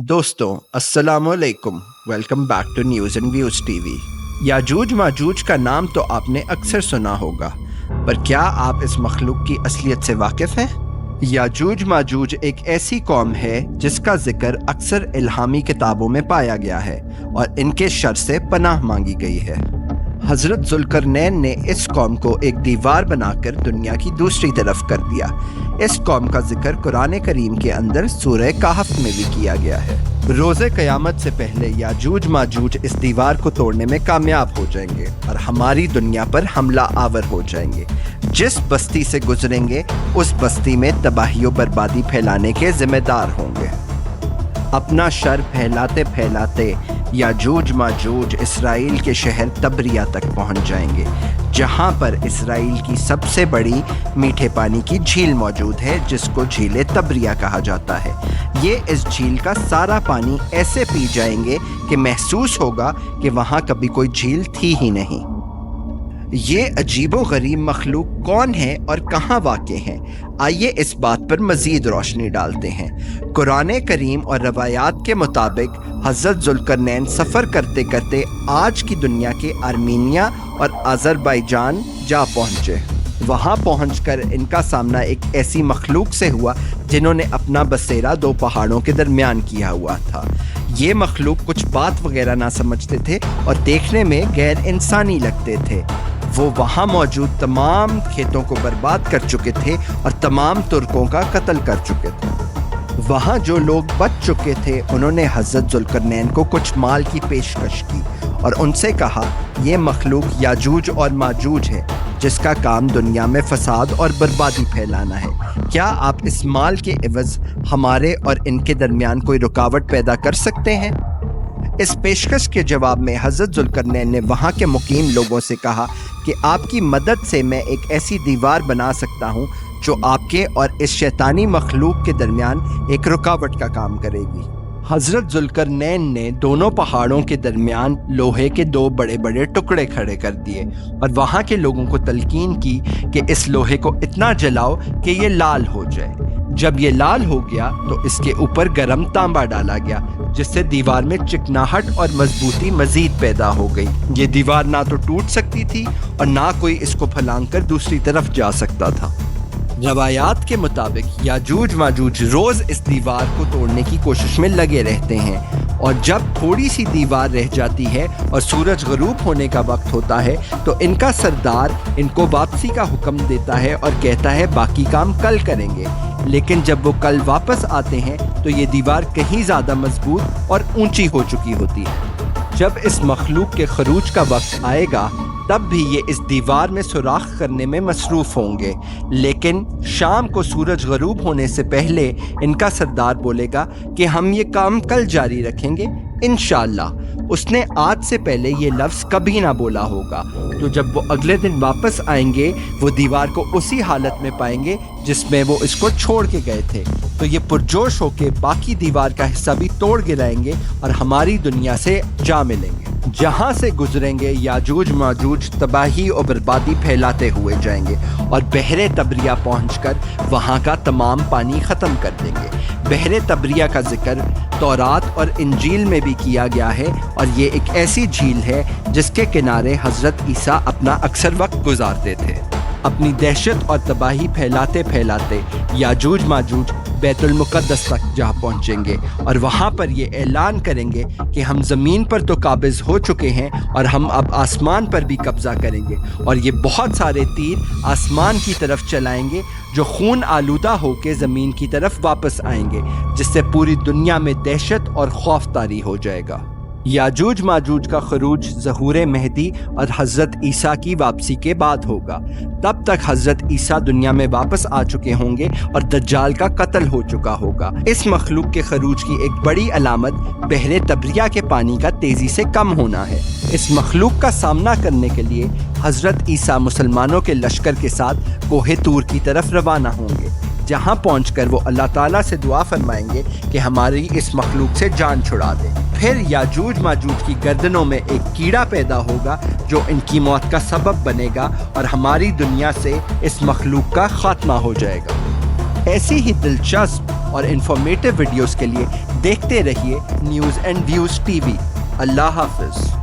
दोस्तों अस्सलाम वालेकुम। Welcome back to news and views TV. याजूज माजूज का नाम तो आपने अक्सर सुना होगा, पर क्या आप इस मखलूक की असलियत से वाकिफ़ हैं? याजूज माजूज एक ऐसी कौम है जिसका जिक्र अक्सर इल्हामी किताबों में पाया गया है और इनके शर से पनाह मांगी गई है। हज़रत ज़ुल्करनैन ने इस कौम को एक दीवार बनाकर दुनिया की दूसरी तरफ कर दिया। इस कौम का जिक्र कुरान करीम के अंदर सूरह कहफ में भी किया गया है। रोज़े क़यामत से पहले याजूज माजूज इस दीवार को तोड़ने में कामयाब हो जाएंगे और हमारी दुनिया पर हमला आवर हो जाएंगे। जिस बस्ती से गुजरेंगे उस बस्ती में तबाही और बर्बादी फैलाने के जिम्मेदार होंगे। अपना शर फैलाते फैलाते याजूज माजूज इसराइल के शहर तबरिया तक पहुंच जाएंगे, जहां पर इसराइल की सबसे बड़ी मीठे पानी की झील मौजूद है, जिसको झील तबरिया कहा जाता है। ये इस झील का सारा पानी ऐसे पी जाएंगे कि महसूस होगा कि वहां कभी कोई झील थी ही नहीं। ये अजीबो गरीब मखलूक कौन है और कहाँ वाक़े हैं? आइए इस बात पर मज़ीद रोशनी डालते हैं। कुरान करीम और रवायात के मुताबिक हज़रत ज़ुल्करनैन सफ़र करते करते आज की दुनिया के आर्मीनिया और अज़रबैजान जा पहुँचे। वहाँ पहुँचकर इनका सामना एक ऐसी मखलूक से हुआ जिन्होंने अपना बसेरा दो पहाड़ों के दरमियान किया हुआ था। ये मखलूक कुछ बात वगैरह ना समझते थे और देखने में गैर इंसानी लगते थे। वो वहाँ मौजूद तमाम खेतों को बर्बाद कर चुके थे और तमाम तुर्कों का कत्ल कर चुके थे। वहाँ जो लोग बच चुके थे उन्होंने हज़रत ज़ुल्करनैन को कुछ माल की पेशकश की और उनसे कहा, ये मखलूक याजूज और माजूज है जिसका काम दुनिया में फसाद और बर्बादी फैलाना है। क्या आप इस माल के एवज़ हमारे और इनके दरमियान कोई रुकावट पैदा कर सकते हैं? इस पेशकश के जवाब में हज़रत ज़ुल्करनैन ने वहाँ के मुकीम लोगों से कहा कि आपकी मदद से मैं एक ऐसी दीवार बना सकता हूँ जो आपके और इस शैतानी मखलूक के दरमियान एक रुकावट का काम करेगी। हज़रत ज़ुल्करनैन ने दोनों पहाड़ों के दरमियान लोहे के दो बड़े बड़े टुकड़े खड़े कर दिए और वहाँ के लोगों को तलकीन की कि इस लोहे को इतना जलाओ कि ये लाल हो जाए। जब ये लाल हो गया तो इसके ऊपर गर्म तांबा डाला गया, जिससे दीवार में चिकनाहट और मजबूती मजीद पैदा हो गई। ये दीवार ना तो टूट सकती थी और ना कोई इसको फलांगकर दूसरी तरफ जा सकता था। रवायात के मुताबिक याजूज माजूज रोज़ इस दीवार को तोड़ने की कोशिश में लगे रहते हैं और जब थोड़ी सी दीवार रह जाती है और सूरज गरूब होने का वक्त होता है तो इनका सरदार इनको वापसी का हुक्म देता है और कहता है बाकी काम कल करेंगे। लेकिन जब वो कल वापस आते हैं तो ये दीवार कहीं ज़्यादा मजबूत और ऊंची हो चुकी होती है। जब इस मखलूक के खरूज का वक्त आएगा तब भी ये इस दीवार में सुराख करने में मसरूफ़ होंगे, लेकिन शाम को सूरज गरूब होने से पहले इनका सरदार बोलेगा कि हम ये काम कल जारी रखेंगे इंशाअल्लाह। उसने आज से पहले ये लफ्ज़ कभी ना बोला होगा। तो जब वो अगले दिन वापस आएंगे वो दीवार को उसी हालत में पाएंगे जिसमें वो इसको छोड़ के गए थे। तो ये पुरजोश होके बाकी दीवार का हिस्सा भी तोड़ गिराएंगे और हमारी दुनिया से जा मिलेंगे। जहाँ से गुजरेंगे याजूज माजूज तबाही और बर्बादी फैलाते हुए जाएंगे और बहरे तबरिया पहुंचकर वहाँ का तमाम पानी ख़त्म कर देंगे। बहरे तबरिया का जिक्र तौरात और इंजील में भी किया गया है और ये एक ऐसी झील है जिसके किनारे हज़रत ईसा अपना अक्सर वक्त गुजारते थे। अपनी दहशत और तबाही फैलाते फैलाते याजूज माजूज बैतुल मुक़द्दस तक जा पहुँचेंगे और वहाँ पर ये ऐलान करेंगे कि हम ज़मीन पर तो काबिज़ हो चुके हैं और हम अब आसमान पर भी कब्ज़ा करेंगे और ये बहुत सारे तीर आसमान की तरफ चलाएंगे जो खून आलूदा होकर ज़मीन की तरफ वापस आएंगे, जिससे पूरी दुनिया में दहशत और खौफ तारी हो जाएगा। याजूज माजूज का खरूज ज़हूर मेहदी और हज़रत ईसा की वापसी के बाद होगा। तब तक हज़रत ईसा दुनिया में वापस आ चुके होंगे और दज्जाल का कत्ल हो चुका होगा। इस मखलूक के खरूज की एक बड़ी अलामत बहरे तबरिया के पानी का तेज़ी से कम होना है। इस मखलूक का सामना करने के लिए हज़रत ईसा मुसलमानों के लश्कर के साथ कोहे तूर की तरफ रवाना होंगे, जहाँ पहुँचकर वो अल्लाह ताला से दुआ फरमाएंगे कि हमारी इस मखलूक से जान छुड़ा दे। फिर याजूज माजूज की गर्दनों में एक कीड़ा पैदा होगा जो इनकी मौत का सबब बनेगा और हमारी दुनिया से इस मखलूक का खात्मा हो जाएगा। ऐसी ही दिलचस्प और इंफॉर्मेटिव वीडियोस के लिए دیکھتے رہیے نیوز اینڈ ویوز ٹی وی۔ اللہ حافظ۔